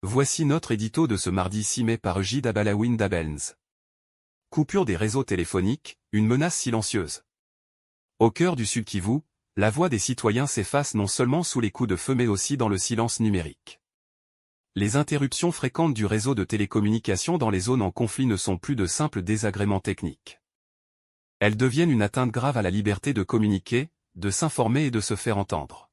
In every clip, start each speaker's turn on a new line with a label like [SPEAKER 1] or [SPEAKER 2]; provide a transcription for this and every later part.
[SPEAKER 1] Voici notre édito de ce mardi 6 mai par Ejid Abalawin Dabelns. Coupure des réseaux téléphoniques, une menace silencieuse. Au cœur du Sud Kivu, la voix des citoyens s'efface non seulement sous les coups de feu mais aussi dans le silence numérique. Les interruptions fréquentes du réseau de télécommunications dans les zones en conflit ne sont plus de simples désagréments techniques. Elles deviennent une atteinte grave à la liberté de communiquer, de s'informer et de se faire entendre.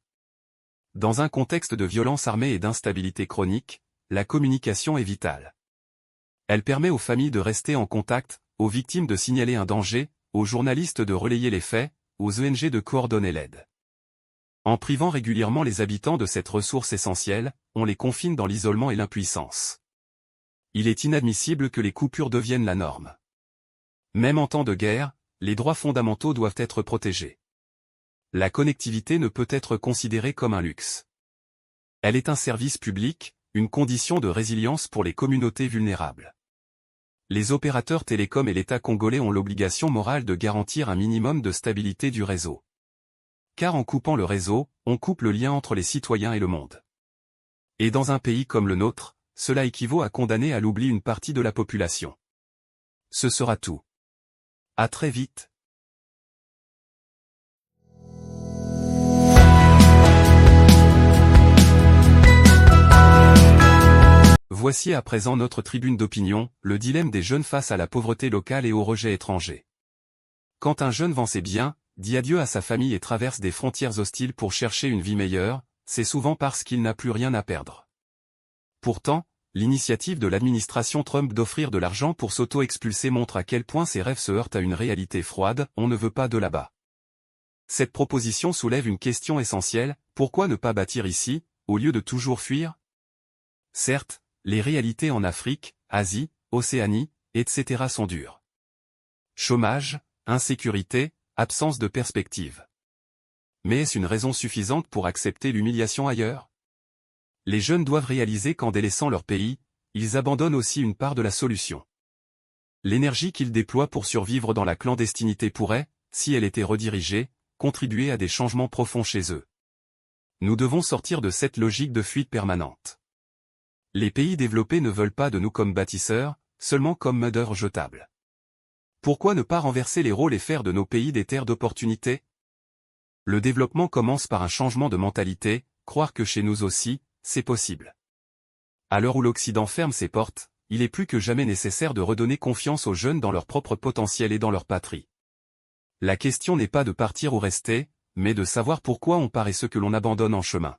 [SPEAKER 1] Dans un contexte de violence armée et d'instabilité chronique, la communication est vitale. Elle permet aux familles de rester en contact, aux victimes de signaler un danger, aux journalistes de relayer les faits, aux ONG de coordonner l'aide. En privant régulièrement les habitants de cette ressource essentielle, on les confine dans l'isolement et l'impuissance. Il est inadmissible que les coupures deviennent la norme. Même en temps de guerre, les droits fondamentaux doivent être protégés. La connectivité ne peut être considérée comme un luxe. Elle est un service public, une condition de résilience pour les communautés vulnérables. Les opérateurs télécoms et l'État congolais ont l'obligation morale de garantir un minimum de stabilité du réseau. Car en coupant le réseau, on coupe le lien entre les citoyens et le monde. Et dans un pays comme le nôtre, cela équivaut à condamner à l'oubli une partie de la population. Ce sera tout. À très vite. Voici à présent notre tribune d'opinion, le dilemme des jeunes face à la pauvreté locale et au rejet étranger. Quand un jeune vend ses biens, dit adieu à sa famille et traverse des frontières hostiles pour chercher une vie meilleure, c'est souvent parce qu'il n'a plus rien à perdre. Pourtant, l'initiative de l'administration Trump d'offrir de l'argent pour s'auto-expulser montre à quel point ses rêves se heurtent à une réalité froide, on ne veut pas de là-bas. Cette proposition soulève une question essentielle, pourquoi ne pas bâtir ici, au lieu de toujours fuir? Certes, les réalités en Afrique, Asie, Océanie, etc. sont dures. Chômage, insécurité, absence de perspective. Mais est-ce une raison suffisante pour accepter l'humiliation ailleurs? Les jeunes doivent réaliser qu'en délaissant leur pays, ils abandonnent aussi une part de la solution. L'énergie qu'ils déploient pour survivre dans la clandestinité pourrait, si elle était redirigée, contribuer à des changements profonds chez eux. Nous devons sortir de cette logique de fuite permanente. Les pays développés ne veulent pas de nous comme bâtisseurs, seulement comme meneurs jetables. Pourquoi ne pas renverser les rôles et faire de nos pays des terres d'opportunités? Le développement commence par un changement de mentalité, croire que chez nous aussi, c'est possible. À l'heure où l'Occident ferme ses portes, il est plus que jamais nécessaire de redonner confiance aux jeunes dans leur propre potentiel et dans leur patrie. La question n'est pas de partir ou rester, mais de savoir pourquoi on part et ce que l'on abandonne en chemin.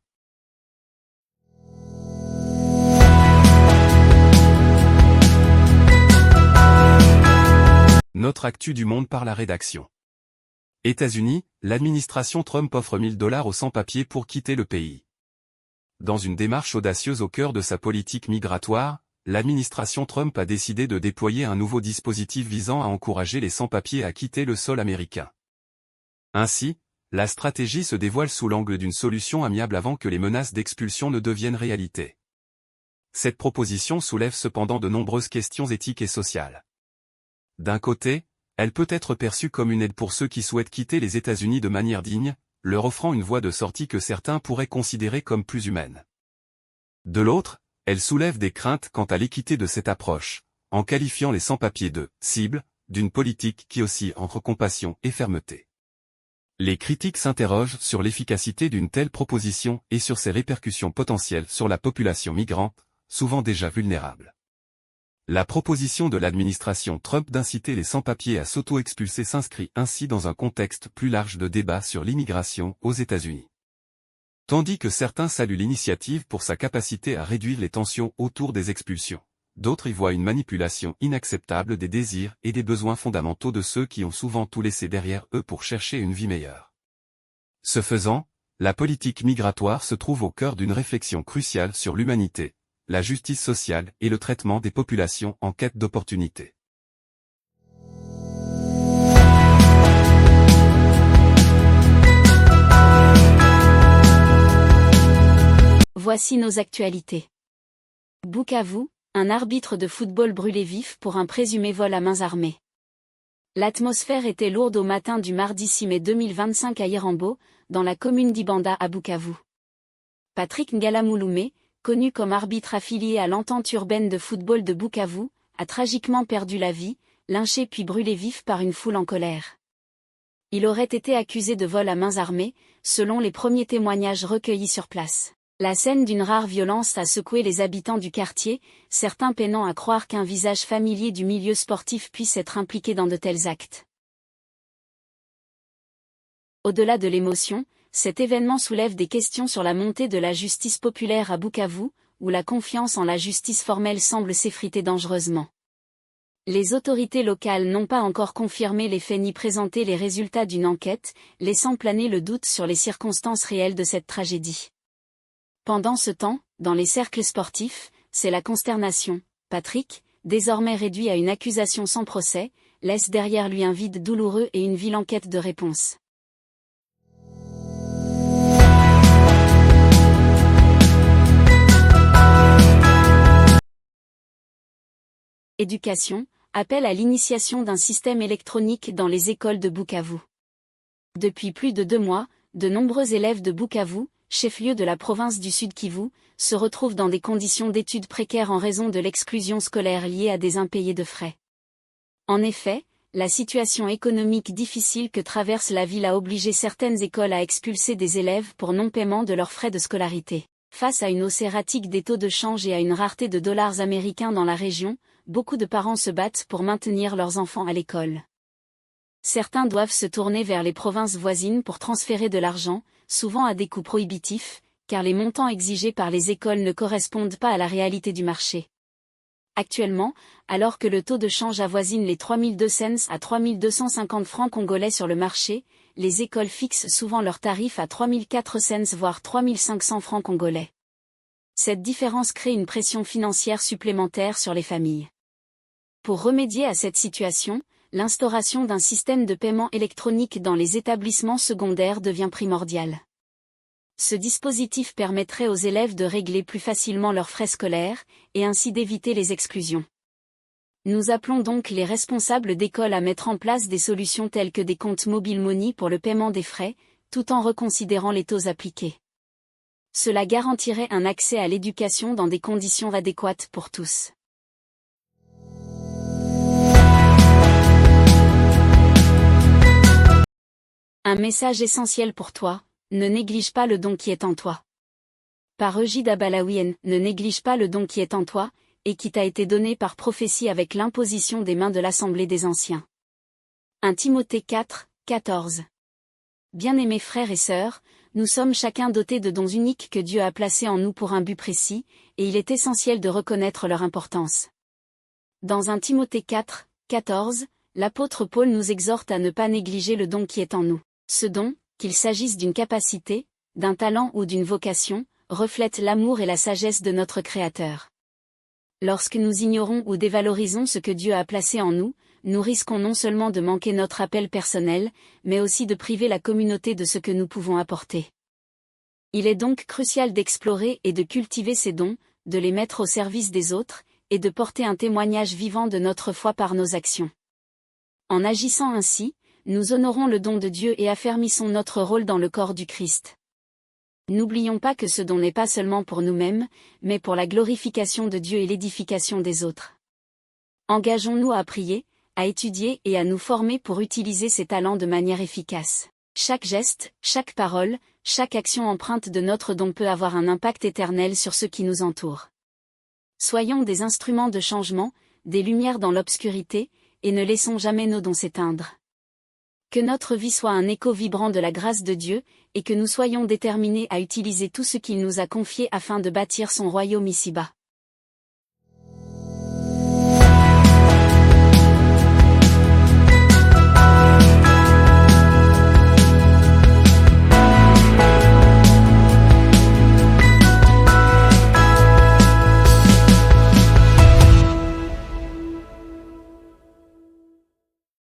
[SPEAKER 1] Notre actu du monde par la rédaction. États-Unis, l'administration Trump offre $1000 aux sans-papiers pour quitter le pays. Dans une démarche audacieuse au cœur de sa politique migratoire, l'administration Trump a décidé de déployer un nouveau dispositif visant à encourager les sans-papiers à quitter le sol américain. Ainsi, la stratégie se dévoile sous l'angle d'une solution amiable avant que les menaces d'expulsion ne deviennent réalité. Cette proposition soulève cependant de nombreuses questions éthiques et sociales. D'un côté, elle peut être perçue comme une aide pour ceux qui souhaitent quitter les États-Unis de manière digne, leur offrant une voie de sortie que certains pourraient considérer comme plus humaine. De l'autre, elle soulève des craintes quant à l'équité de cette approche, en qualifiant les sans-papiers de « cible » d'une politique qui oscille entre compassion et fermeté. Les critiques s'interrogent sur l'efficacité d'une telle proposition et sur ses répercussions potentielles sur la population migrante, souvent déjà vulnérable. La proposition de l'administration Trump d'inciter les sans-papiers à s'auto-expulser s'inscrit ainsi dans un contexte plus large de débat sur l'immigration aux États-Unis. Tandis que certains saluent l'initiative pour sa capacité à réduire les tensions autour des expulsions, d'autres y voient une manipulation inacceptable des désirs et des besoins fondamentaux de ceux qui ont souvent tout laissé derrière eux pour chercher une vie meilleure. Ce faisant, la politique migratoire se trouve au cœur d'une réflexion cruciale sur l'humanité, la justice sociale et le traitement des populations en quête d'opportunités.
[SPEAKER 2] Voici nos actualités. Bukavu, un arbitre de football brûlé vif pour un présumé vol à mains armées. L'atmosphère était lourde au matin du mardi 6 mai 2025 à Irambo, dans la commune d'Ibanda à Bukavu. Patrick Ngalamouloumé, connu comme arbitre affilié à l'entente urbaine de football de Bukavu, a tragiquement perdu la vie, lynché puis brûlé vif par une foule en colère. Il aurait été accusé de vol à main armées, selon les premiers témoignages recueillis sur place. La scène d'une rare violence a secoué les habitants du quartier, certains peinant à croire qu'un visage familier du milieu sportif puisse être impliqué dans de tels actes. Au-delà de l'émotion, cet événement soulève des questions sur la montée de la justice populaire à Bukavu, où la confiance en la justice formelle semble s'effriter dangereusement. Les autorités locales n'ont pas encore confirmé les faits ni présenté les résultats d'une enquête, laissant planer le doute sur les circonstances réelles de cette tragédie. Pendant ce temps, dans les cercles sportifs, c'est la consternation. Patrick, désormais réduit à une accusation sans procès, laisse derrière lui un vide douloureux et une vile enquête de réponse. Éducation, appel à l'initiation d'un système électronique dans les écoles de Bukavu. Depuis plus de 2 mois, de nombreux élèves de Bukavu, chef-lieu de la province du Sud Kivu, se retrouvent dans des conditions d'études précaires en raison de l'exclusion scolaire liée à des impayés de frais. En effet, la situation économique difficile que traverse la ville a obligé certaines écoles à expulser des élèves pour non-paiement de leurs frais de scolarité. Face à une hausse erratique des taux de change et à une rareté de dollars américains dans la région, beaucoup de parents se battent pour maintenir leurs enfants à l'école. Certains doivent se tourner vers les provinces voisines pour transférer de l'argent, souvent à des coûts prohibitifs, car les montants exigés par les écoles ne correspondent pas à la réalité du marché. Actuellement, alors que le taux de change avoisine les 3002 cents à 3250 francs congolais sur le marché, les écoles fixent souvent leurs tarifs à 3004 cents voire 3500 francs congolais. Cette différence crée une pression financière supplémentaire sur les familles. Pour remédier à cette situation, l'instauration d'un système de paiement électronique dans les établissements secondaires devient primordiale. Ce dispositif permettrait aux élèves de régler plus facilement leurs frais scolaires, et ainsi d'éviter les exclusions. Nous appelons donc les responsables d'école à mettre en place des solutions telles que des comptes mobile money pour le paiement des frais, tout en reconsidérant les taux appliqués. Cela garantirait un accès à l'éducation dans des conditions adéquates pour tous. Un message essentiel pour toi, ne néglige pas le don qui est en toi. Par Egide Abalaouien, ne néglige pas le don qui est en toi, et qui t'a été donné par prophétie avec l'imposition des mains de l'Assemblée des Anciens. 1 Timothée 4, 14. Bien-aimés frères et sœurs, nous sommes chacun dotés de dons uniques que Dieu a placés en nous pour un but précis, et il est essentiel de reconnaître leur importance. Dans 1 Timothée 4, 14, l'apôtre Paul nous exhorte à ne pas négliger le don qui est en nous. Ce don, qu'il s'agisse d'une capacité, d'un talent ou d'une vocation, reflète l'amour et la sagesse de notre Créateur. Lorsque nous ignorons ou dévalorisons ce que Dieu a placé en nous, nous risquons non seulement de manquer notre appel personnel, mais aussi de priver la communauté de ce que nous pouvons apporter. Il est donc crucial d'explorer et de cultiver ces dons, de les mettre au service des autres, et de porter un témoignage vivant de notre foi par nos actions. En agissant ainsi, nous honorons le don de Dieu et affermissons notre rôle dans le corps du Christ. N'oublions pas que ce don n'est pas seulement pour nous-mêmes, mais pour la glorification de Dieu et l'édification des autres. Engageons-nous à prier, à étudier et à nous former pour utiliser ces talents de manière efficace. Chaque geste, chaque parole, chaque action empreinte de notre don peut avoir un impact éternel sur ceux qui nous entourent. Soyons des instruments de changement, des lumières dans l'obscurité, et ne laissons jamais nos dons s'éteindre. Que notre vie soit un écho vibrant de la grâce de Dieu, et que nous soyons déterminés à utiliser tout ce qu'il nous a confié afin de bâtir son royaume ici-bas.